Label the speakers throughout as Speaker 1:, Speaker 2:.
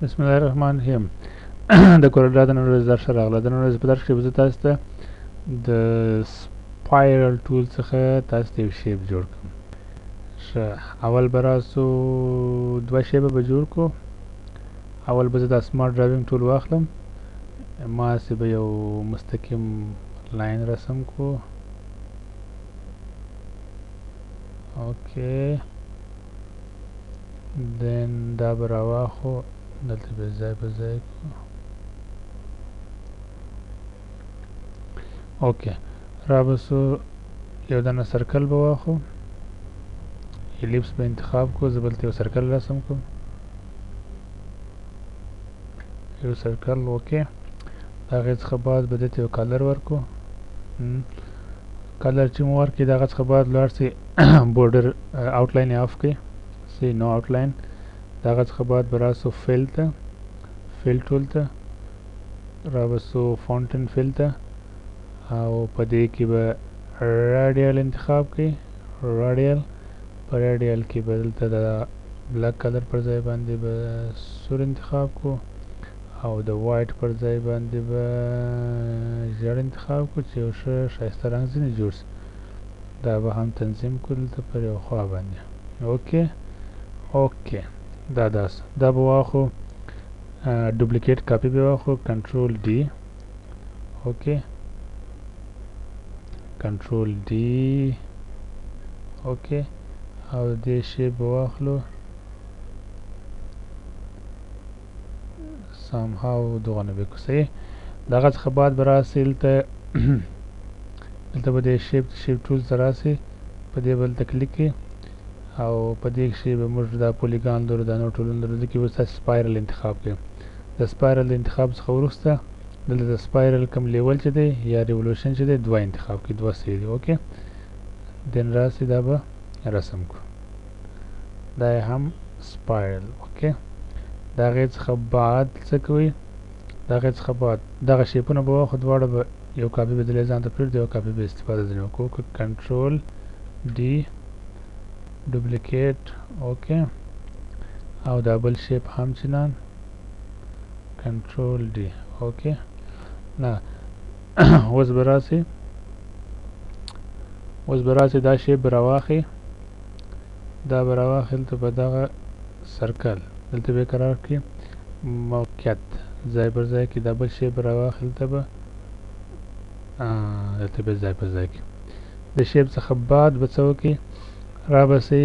Speaker 1: بسم الله الرحمن الرحیم. د کورلرا د نن ورځ درس ښه راغله. د نن ورځ په درس کې به زه تاسو ته د سپایرل ټول څخه تاسو ته یو شیپ جوړ کړم. ښه، اول به راسو دوه شیپه به جوړ کړو. اول به زه دا سمارټ ډرایوینګ ټول واخلم، ماسې به یو مستقیم لاین رسم کړو. اوکې، دین دا به راواخو، دلته به ځای په ځای کړو. اوکې، را بسو یو دانه سرکل به واخو، الیپس به انتخاب کو. زه بلته یو سرکل رسم کوم، یو سرکل. اوکې، د هغې څخه بعد به دته یو کلر ورکو. کلر چې مو ورکړي د هغه څخه بعد لاړ سئ بورډر آوټلاین یې آف کړئ، سي نو آوټلاین. د هغه څخه بعد به راسو فیل ته، فیل ټول ته را بسو، فاونټن فیل ته، او په دې کې به راډیال انتخاب کړئ. راډیال، په راډیال کې به دلته د بلیک کلر پر ځای باندې به سور انتخاب کو، او د وایټ پر ځای باندې به ژیړ انتخاب کو چې یو ښه ښایسته رنګ ځینې جوړ شي. دا به هم تنظیم کړو دلته پر یو خوا باندې. اوکې اوکې، دا داسې دا به واخو، ډوپلیکیټ کاپي به واخو، کنټرول ډي. اوکې، کنټرول ډي. اوکې، او دې شیپ به واخلو somehow دغه به کو. صحیح. دغه څخه بعد به راسئ دلته دلته به دې شیپ ټول ته راسئ، په دې به دلته کلیک کړئ، او په دې کښې به موږ دا پولیګان لرو، دا نور ټولونه لرو. دې کې به تاسو سپایرل انتخاب کړئ. د سپایرل د انتخاب څخه وروسته دلته د سپایرل کوم لیول چې دی یا ریولوشن چې دی دوه انتخاب کړئ، دوه صحیح دي. اوکې، دین راسئ دا به رسم کړو، دا یې هم سپایرل. اوکې، د هغې څخه بعد څه کوئ؟ د هغې څخه بعد دغه شیپونه به واخو، دواړه به یو کاپي به دلې ځان ته پرېږدو، یو کاپي به استفاده ځینې وکړو. کنټرول ډي، ډوپلیکیټ. اوکې، او دا بل شیپ هم چنان کنټرول ډي. اوکې، نه اوس به راسئ، اوس به راسئ دا شیپ به راواخئ، دا به راواخئ دلته په دغه سرکل دلته به قرار کړي، موقعیت ځای پر ځای کې. دا بل شیپ به راواخئ دلته به دلته به ځای پر ځای کې. د شیپ څخه بعد به څه وکړئ؟ را بسئ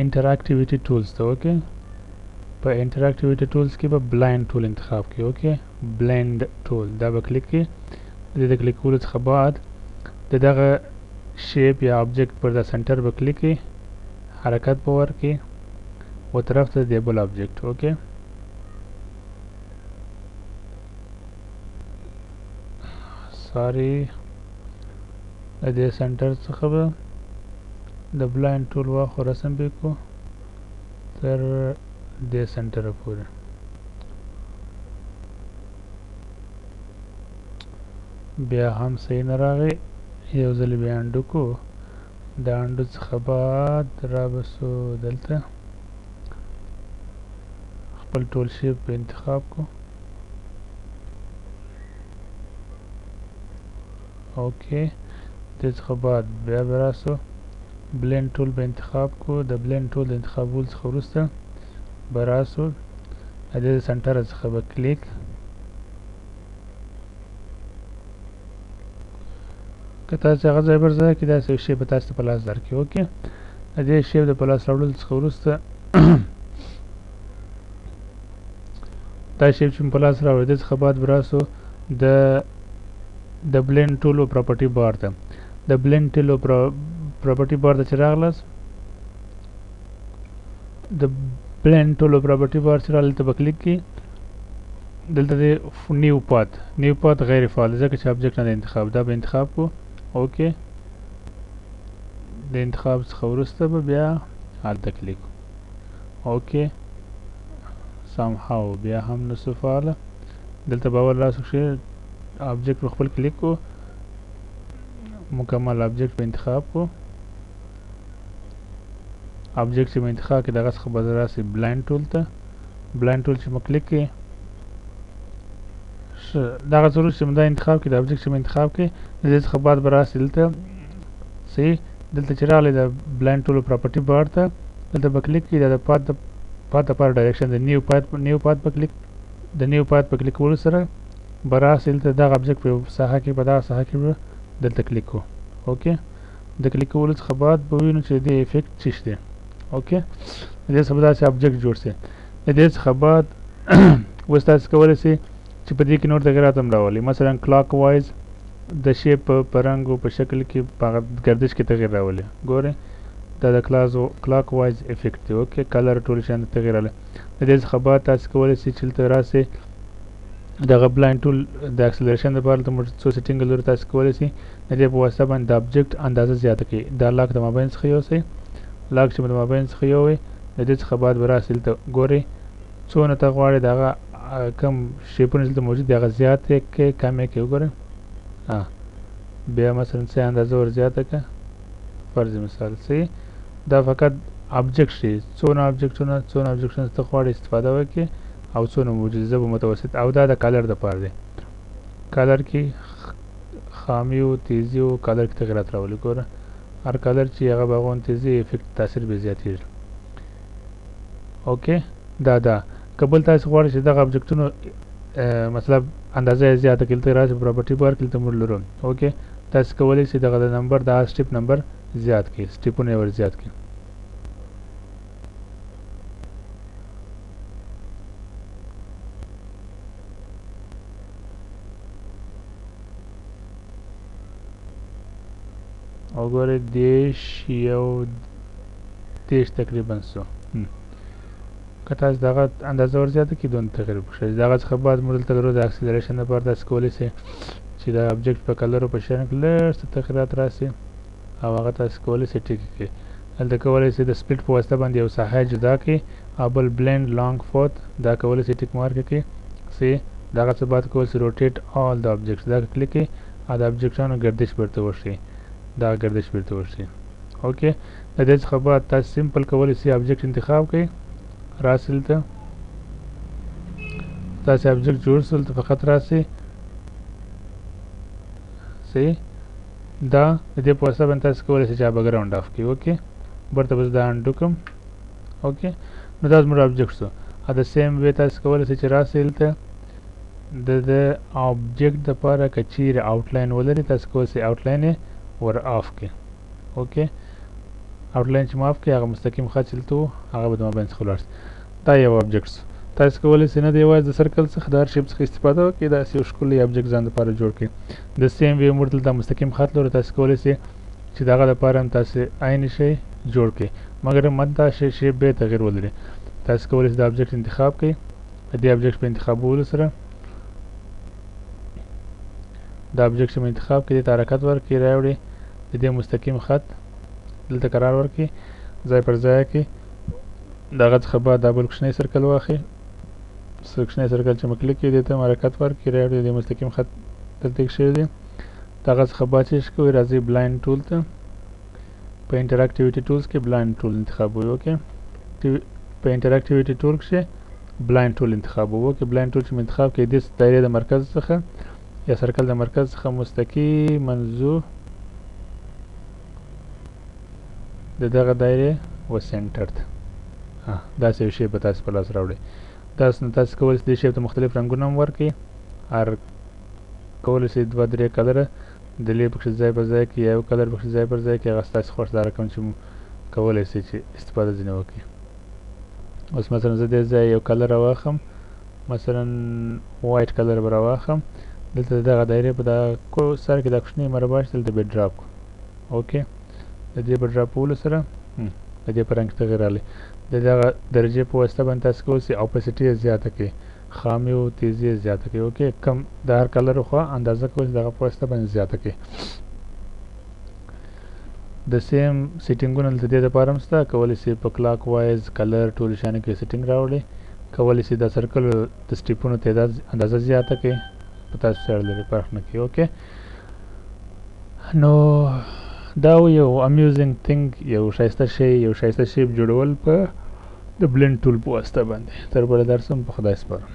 Speaker 1: انټراکټیویټي ټولز ته. اوکې، په انټراکټیویټي ټولز کې به بلایند ټول انتخاب کړئ. اوکې، بلند ټول، دا به کلیک کړئ. د دې د کلیک کولو څخه بعد د دغه شیپ یا آبجیکټ پر د سنټر به کلیک کړئ، حرکت به ورکړئ و طرف ته د بل آبجیکټ. اوکې، ساري، د دې سنټر څخه به د بلایند ټول واخو، رسم به کو تر دې سنټره پورې. بیا هم صحیح نه راغی، یو ځل بیا انډو کو. د انډو څخه بعد را بسو دلته خپل ټول شیپ به انتخاب کو. اوکې، دې څخه بعد بیا به راسو بلند ټول به انتخاب کو. د بلند ټول د انتخابولو څخه وروسته به راسو د دې د سنټره څخه به کلیک، که تاسو هغه ځای پر ځای کړئ داسې یو شیپ به تاسو ته په لاس درکړي. اوکې، د دې شیپ د په لاس راوړلو څخه وروسته دا شیپ چې مو په لاس راوړی، دې څخه بعد به راسو د بلند ټولو پراپرټي بار ته. د بلند ټولو پراپرټي بار ته چې راغلاست، د بلند ټولو پراپرټي بار چې راغلی دلته به کلیک کړئ. دلته د نیو پات، نیو پات غیر فعال ځکه چې آبجیکټ نه دی انتخاب، دا به انتخاب کو. اوکې، د انتخاب څخه وروسته به بیا هلته کلیک کو. اوکې، somehow بیا هم نسو فعاله. دلته به اول راسو کښې آبجیکټ په خپل کلیک کو، مکمل آبجیکټ په انتخاب کو. آبجیکټ چې به انتخاب کړئ دغه څخه به راسئ بلایند ټول ته، بلاین ټول چې مو کلیک کړئ دغه څلور چې دا انتخاب کړئ د ابجیکټ چې مو انتخاب کړئ د دې څخه بعد به راسئ دلته صحیح دلته چې راغلی د بلاین ټول پراپرټي بار ته دلته به کلیک کړئ د پات لپاره ډایرکشن د نیو پات په کلیک د نیو پات په کلیک کولو سره به راسئ دلته دغه ابجیکټ په ساحه کې په دغه ساحه کې به دلته کلیک کوو اوکې د کلیک کولو څخه بعد به ووینو چې د افیکټ څه شی دی اوکې د دې څخه به داسې ابجیکټ جوړ شي د دې څخه بعد اوس تاسو کولی شئ چې په دې کې نور تغیرات هم راولي مثلا کلاک وایز د شیپ په رنګ او په شکل کې په گردش کې تغیر راولي ګورئ دا د کلاک وایز افیکټ دی اوکې کلر ټول شان تغیر راولي د دې څخه بعد تاسو کولی شئ چې دلته راسئ دغه بلاین ټول د اکسلریشن لپاره ته موږ څو سیټینګ لرو تاسو کولی شئ د دې په واسطه باندې د ابجیکټ اندازه زیاته کړئ دا لاک د مابین څخه یوسئ لاک چې د مابین څخه یووئ د دې څخه بعد به راسئ دلته ګورئ څونه ته غواړئ د هغه کم شیپونه دلته موجود دي هغه زیات یې کړئ کم یې کړئ وګورئ بیا مثلا څه اندازه ور زیاته کړه فرض مثال صحیح دا فقط ابجیکټ شي څونه ابجیکټونه ته غواړئ استفاده وکړئ او څونه موجود زه به متوسط او دا د کلر دپاره دی کلر کې خامي او تیزي او کلر کې تغیرات راولي ګوره هر کلر چې هغه به هغون تیزي افیکټ تاثیر به زیاتېږي اوکې دا که بل تاسو غواړئ چې دغه ابجیکټونو مطلب اندازه یې زیاته کړئ دلته راشئ پراپرټي بار کې دلته موږ لرو اوکې تاسو کولی شئ دغه د نمبر د سټیپ نمبر زیات کړئ سټیپونه یې ور زیات کړئ وګورئ دیش یو دیش تقریبا سو که تاسو دغه اندازه ور زیاته کړئ دونه تغیر وکړئ دغه څخه بعد موږ دلته لرو د اکسلریشن لپاره تاسو کولی شئ چې د ابجیکټ په کلر او په شان کې لږ څه تغیرات راسي او هغه تاسو کولی شئ ټیک کړئ دلته کولی شئ د سپلیټ په واسطه باندې یو ساحه جدا کړئ او بل بلینډ لانګ فوت دا کولی شئ ټیک مارک کړئ صحیح دغه څه بعد کولی شئ روټیټ آل د ابجیکټس دا کلیک کړئ او د ابجیکټانو گردش بیرته وښیئ دا گردش بیرته وښیئ اوکې د دې څخه بعد تاسو سمپل کولی شئ ابجیکټ انتخاب کړئ راسئ دلته تاسو ابجیکټ جوړ شول ته فقط راسئ صحیح دا د دې په واسطه باندې تاسو کولی شئ چې بیکګراوند اف کړئ اوکې برته بس دا انډو کوم اوکې نو دا زموږ ابجیکټ شو د سیم وی تاسو کولی شئ چې راسئ دلته د ابجیکټ دپاره که چیرې آوټلاین ولري تاسو کولی شئ آوټلاین یې ور آف کړئ اوکې آوټلاین چې مو آف کړئ هغه مستقیم خط چې دلته و هغه به د مابین څخه ولاړ شي دا یو ابجیکټ شو تاسو کولی شئ نه د یوازې د سرکل څخه د هر شیپ څخه استفاده وکړئ داسې یو ښکلی ابجیکټ ځان دپاره جوړ کړئ د سیم وی موږ دلته مستقیم خط لرو تاسو کولی شئ چې د هغه دپاره هم تاسو عین شی جوړ کړئ مګر هم دا شیپ به تغیر ولري تاسو کولی شئ د ابجیکټ انتخاب کړئ د دې ابجیکټ په انتخابولو سره د ابجیکټ چې مو انتخاب کړئ دې ته حرکت ورکړئ راوړئ د دې مستقیم خط دلته قرار ورکړئ ځای پر ځای کړئ د هغه څخه بعد دا بل کوچنی سرکل واخلئ کوچنی سرکل چې مو کلیک کړئ دې ته هم حرکت ورکړئ راوړئ د مستقیم خط دلته ایښی دی د هغه څخه بعد چې کوئ راځئ بلاینډ ټول ته په انټراکټیویټي ټولز کې بلاینډ ټول انتخابوئ اوکې په انټراکټیویټي ټول کښې بلاینډ ټول انتخابوئ اوکې بلاینډ ټول چې مو انتخاب کړئ دې دایرې د مرکز څخه یا سرکل د مرکز څخه مستقیما ځو د دغه دایرې و سنټر ته داسې یو شی به تاسو په لاس راوړئ تاسو کولی شئ دې شی ته مختلف رنګونه هم ورکړئ هر کولی شئ دوه درې کلره د لې پکښې ځای پر ځای کړئ یا یو کلر پکښې ځای پر ځای کړئ هغه ستاسې خوښ دا رقم چې کولی شئ چې استفاده ځینې وکړئ اوس مثلا زه دې ځای یو کلر راواخلم مثلا وایټ کلر به راواخلم دلته د دغه دایرې په دغه سر کې دا کوچنی مربع چې دلته به ډراپ کړو اوکې د دې په ډراپولو سره د دې په رنګ کې تغیر راغلی د دغه درجې په واسطه باندې تاسو کولی شئ اپاسیټي یې زیاته کړئ خامي او تیزي یې زیاته کړئ اوکې کم د هر کلر خوا اندازه کولی شئ دغه په واسطه باندې زیاته کړئ د سیم سیټینګونه دلته دې دپاره هم شته کولی شئ په کلاک وایز کلر ټولو شیانو کې سیټینګ راوړئ کولی شئ د سرکل د سټیپونو تعداد اندازه زیاته کړئ په تاسو سره لري فرق نه کوي اوکې نو دا یو امیوزینګ تھنګ یو ښایسته شی یو ښایسته شیپ جوړول په د بلند ټول په واسطه باندې. تر بل درس هم په خدای سپارم.